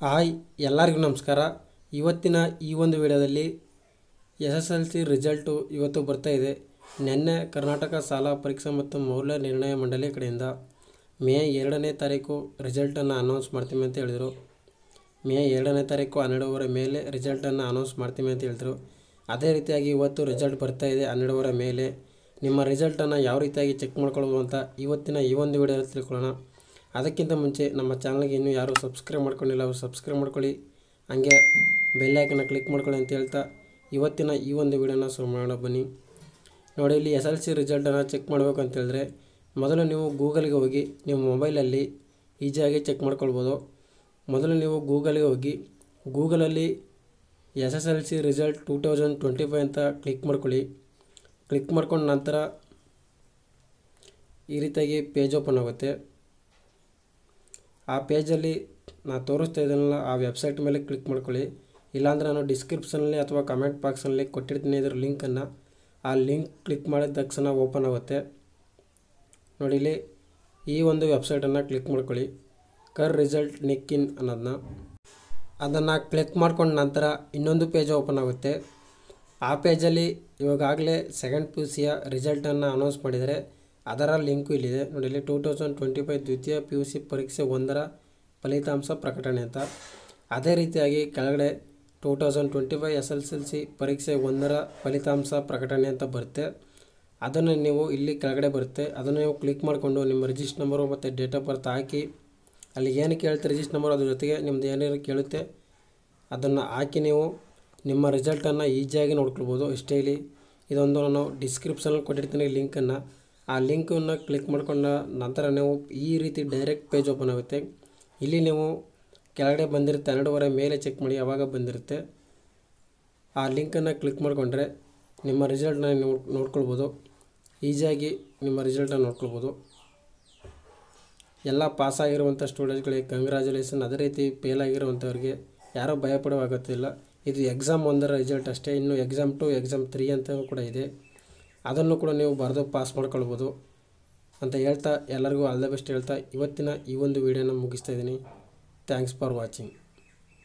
Hi ಎಲ್ಲರಿಗೂ ನಮಸ್ಕಾರ. ಇವತ್ತಿನ ಈ ಒಂದು ವಿಡಿಯೋದಲ್ಲಿ SSLC ರಿಸಲ್ಟು ಇವತ್ತು ಬರ್ತಾ ಇದೆ. ನಿನ್ನೆ ಕರ್ನಾಟಕ ಶಾಲಾ ಪರೀಕ್ಷಾ ಮತ್ತು ಮೌಲ್ಯ ನಿರ್ಣಯ ಮಂಡಳಿ ಕಡೆಯಿಂದ ಮೇ 2ನೇ ತಾರೀಕು ರಿಸಲ್ಟನ್ನು ಅನೌನ್ಸ್ ಮಾಡ್ತೀವಿ ಅಂತ ಹೇಳಿದರು. ಮೇ 2ನೇ ತಾರೀಕು 12:00 ಮೇಲೆ ರಿಸಲ್ಟನ್ನು ಅನೌನ್ಸ್ ಮಾಡ್ತೀವಿ ಅಂತ ಹೇಳಿದರು. ಅದೇ ರೀತಿಯಾಗಿ ಇವತ್ತು ರಿಸಲ್ಟ್ ಬರ್ತಾ ಇದೆ 12:00 ಮೇಲೆ. ನಿಮ್ಮ ರಿಸಲ್ಟನ್ನು ಯಾವ ರೀತಿಯಾಗಿ ಚೆಕ್ ಮಾಡ್ಕೊಳ್ಳೋದು ಅಂತ ಇವತ್ತಿನ ಈ ಒಂದು ವಿಡಿಯೋದಲ್ಲಿ ತಿಳ್ಕೊಳ್ಳೋಣ. ಅದಕ್ಕಿಂತ ಮುಂಚೆ ನಮ್ಮ ಚಾನಲ್ಗೆ ಇನ್ನೂ ಯಾರು ಸಬ್ಸ್ಕ್ರೈಬ್ ಮಾಡ್ಕೊಂಡಿಲ್ಲ ಅವರು ಸಬ್ಸ್ಕ್ರೈಬ್ ಮಾಡ್ಕೊಳ್ಳಿ, ಹಾಗೆ ಬೆಲ್ ಐಕನ್ನ ಕ್ಲಿಕ್ ಮಾಡ್ಕೊಳ್ಳಿ ಅಂತ ಹೇಳ್ತಾ ಇವತ್ತಿನ ಈ ಒಂದು ವಿಡಿಯೋನ ಶುರು ಮಾಡೋಣ ಬನ್ನಿ. ನೋಡಿ, ಇಲ್ಲಿ SSLC ರಿಸಲ್ಟನ್ನು ಚೆಕ್ ಮಾಡಬೇಕು ಅಂತ ಹೇಳಿದ್ರೆ ಮೊದಲು ನೀವು ಗೂಗಲ್ಗೆ ಹೋಗಿ ನಿಮ್ಮ ಮೊಬೈಲಲ್ಲಿ ಈಸಿಯಾಗಿ ಚೆಕ್ ಮಾಡ್ಕೊಳ್ಬೋದು. ಮೊದಲು ನೀವು ಗೂಗಲ್ಗೆ ಹೋಗಿ ಗೂಗಲಲ್ಲಿ SSLC ರಿಸಲ್ಟ್ 2025 ಅಂತ ಕ್ಲಿಕ್ ಮಾಡ್ಕೊಳ್ಳಿ. ಕ್ಲಿಕ್ ಮಾಡ್ಕೊಂಡು ನಂತರ ಈ ರೀತಿಯಾಗಿ ಪೇಜ್ ಓಪನ್ ಆಗುತ್ತೆ. ಆ ಪೇಜಲ್ಲಿ ನಾನು ತೋರಿಸ್ತಾ ಇದ್ದೀನಲ್ಲ ಆ ವೆಬ್ಸೈಟ್ ಮೇಲೆ ಕ್ಲಿಕ್ ಮಾಡ್ಕೊಳ್ಳಿ. ಇಲ್ಲಾಂದರೆ ನಾನು ಡಿಸ್ಕ್ರಿಪ್ಷನಲ್ಲಿ ಅಥವಾ ಕಮೆಂಟ್ ಬಾಕ್ಸಲ್ಲಿ ಕೊಟ್ಟಿರ್ತೀನಿ ಇದರ ಲಿಂಕನ್ನು. ಆ ಲಿಂಕ್ ಕ್ಲಿಕ್ ಮಾಡಿದ ತಕ್ಷಣ ಓಪನ್ ಆಗುತ್ತೆ. ನೋಡಿ, ಇಲ್ಲಿ ಈ ಒಂದು ವೆಬ್ಸೈಟನ್ನು ಕ್ಲಿಕ್ ಮಾಡ್ಕೊಳ್ಳಿ. ಕರ್ ರಿಸಲ್ಟ್ ನಿಕ್ಕಿನ್ ಅದನ್ನು ಕ್ಲಿಕ್ ಮಾಡ್ಕೊಂಡ ನಂತರ ಇನ್ನೊಂದು ಪೇಜ್ ಓಪನ್ ಆಗುತ್ತೆ. ಆ ಪೇಜಲ್ಲಿ ಇವಾಗಲೇ ಸೆಕೆಂಡ್ PUCಯ ರಿಸಲ್ಟನ್ನು ಅನೌನ್ಸ್ ಮಾಡಿದರೆ ಅದರ ಲಿಂಕು ಇಲ್ಲಿದೆ. ನೋಡಿ, ಇಲ್ಲಿ 2025 ದ್ವಿತೀಯ PUC ಪರೀಕ್ಷೆ 1ರ ಫಲಿತಾಂಶ ಪ್ರಕಟಣೆ ಅಂತ. ಅದೇ ರೀತಿಯಾಗಿ ಕೆಳಗಡೆ 2025 SSLC ಪರೀಕ್ಷೆ 1ರ ಫಲಿತಾಂಶ ಪ್ರಕಟಣೆ ಅಂತ ಬರುತ್ತೆ. ಅದನ್ನು ನೀವು ಇಲ್ಲಿ ಕೆಳಗಡೆ ಬರುತ್ತೆ, ಅದನ್ನು ನೀವು ಕ್ಲಿಕ್ ಮಾಡಿಕೊಂಡು ನಿಮ್ಮ ರಿಜಿಸ್ಟರ್ ನಂಬರು ಮತ್ತು ಡೇಟ್ ಆಫ್ ಬರ್ತ್ ಹಾಕಿ, ಅಲ್ಲಿ ಏನು ಕೇಳುತ್ತೆ ರಿಜಿಸ್ಟರ್ ನಂಬರ್ ಅದ್ರ ಜೊತೆಗೆ ನಿಮ್ಮದು ಏನೇನು ಕೇಳುತ್ತೆ ಅದನ್ನು ಹಾಕಿ ನೀವು ನಿಮ್ಮ ರಿಸಲ್ಟನ್ನು ಈಸಿಯಾಗಿ ನೋಡ್ಕೊಳ್ಬೋದು. ಇಷ್ಟೇ. ಇಲ್ಲಿ ಇದೊಂದು ನಾನು ಡಿಸ್ಕ್ರಿಪ್ಷನಲ್ಲಿ ಕೊಟ್ಟಿರ್ತೀನಿ ಲಿಂಕನ್ನು. ಆ ಲಿಂಕನ್ನು ಕ್ಲಿಕ್ ಮಾಡ್ಕೊಂಡ ನಂತರ ನೀವು ಈ ರೀತಿ ಡೈರೆಕ್ಟ್ ಪೇಜ್ ಓಪನ್ ಆಗುತ್ತೆ. ಇಲ್ಲಿ ನೀವು ಕೆಳಗಡೆ ಬಂದಿರುತ್ತೆ 12:00 ಮೇಲೆ ಚೆಕ್ ಮಾಡಿ ಆವಾಗ ಬಂದಿರುತ್ತೆ. ಆ ಲಿಂಕನ್ನು ಕ್ಲಿಕ್ ಮಾಡಿಕೊಂಡ್ರೆ ನಿಮ್ಮ ರಿಸಲ್ಟನ್ನ ನೋಡ್ಕೊಳ್ಬೋದು. ಈಸಿಯಾಗಿ ನಿಮ್ಮ ರಿಸಲ್ಟನ್ನು ನೋಡ್ಕೊಳ್ಬೋದು. ಎಲ್ಲ ಪಾಸಾಗಿರುವಂಥ ಸ್ಟೂಡೆಂಟ್ಗಳಿಗೆ ಕಂಗ್ರ್ಯಾಚುಲೇಷನ್. ಅದೇ ರೀತಿ ಫೇಲ್ ಆಗಿರುವಂಥವ್ರಿಗೆ ಯಾರೂ ಭಯಪಡೋ ಆಗೋತ್ತಿಲ್ಲ. ಇದು ಎಕ್ಸಾಮ್ 1ರ ರಿಸಲ್ಟ್ ಅಷ್ಟೇ. ಇನ್ನು ಎಕ್ಸಾಮ್ 2, ಎಕ್ಸಾಮ್ 3 ಅಂತ ಕೂಡ ಇದೆ. ಅದನ್ನು ಕೂಡ ನೀವು ಬರೆದು ಪಾಸ್ ಮಾಡ್ಕೊಳ್ಬೋದು ಅಂತ ಹೇಳ್ತಾ ಎಲ್ಲರಿಗೂ ಆಲ್ ದ ಬೆಸ್ಟ್ ಹೇಳ್ತಾ ಇವತ್ತಿನ ಈ ಒಂದು ವಿಡಿಯೋನ ಮುಗಿಸ್ತಾ ಇದ್ದೀನಿ. Thanks for watching.